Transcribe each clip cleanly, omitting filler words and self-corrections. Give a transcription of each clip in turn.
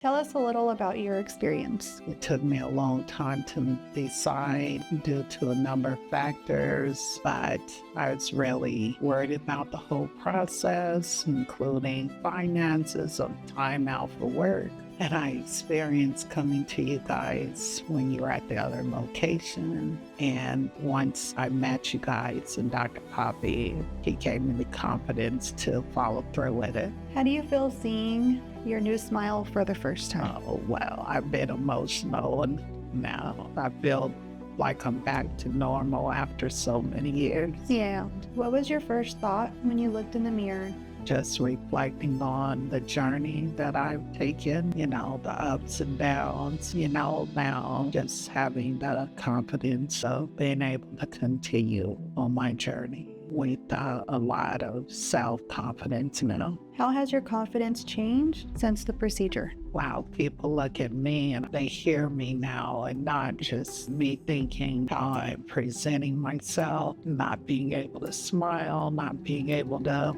Tell us a little about your experience. It took me a long time to decide due to a number of factors, but I was really worried about the whole process, including finances of time out for work. And I experienced coming to you guys when you were at the other location. And once I met you guys and Dr. Poppy, he gave me the confidence to follow through with it. How do you feel seeing your new smile for the first time? Oh, well, I've been emotional and now I feel like I'm back to normal after so many years. Yeah. What was your first thought when you looked in the mirror? Just reflecting on the journey that I've taken, the ups and downs, now just having the confidence of being able to continue on my journey with a lot of self-confidence now. How has your confidence changed since the procedure? Wow, people look at me and they hear me now and not just me thinking how I'm presenting myself, not being able to smile, not being able to,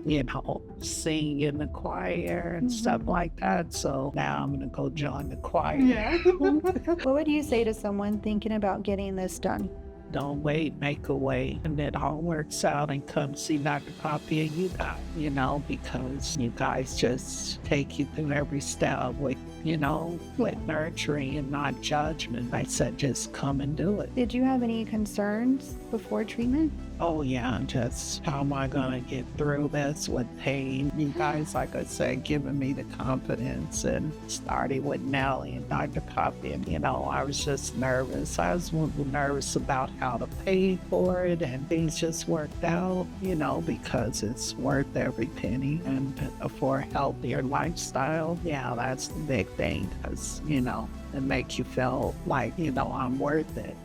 sing in the choir and stuff like that. So now I'm going to go join the choir. Yeah. What would you say to someone thinking about getting this done? Don't wait, make a way, and it all works out, and come see Dr. Poppy and you guys, because you guys just take you through every step with nurturing and not judgment. I said, just come and do it. Did you have any concerns before treatment? Oh yeah, just how am I gonna get through this with pain? You guys, like I said, giving me the confidence, and starting with Nellie and Dr. Poppy, and I was just nervous. I was nervous about how to pay for it, and things just worked out, because it's worth every penny. And for a healthier lifestyle, yeah, that's the big thing, because, it makes you feel like, I'm worth it.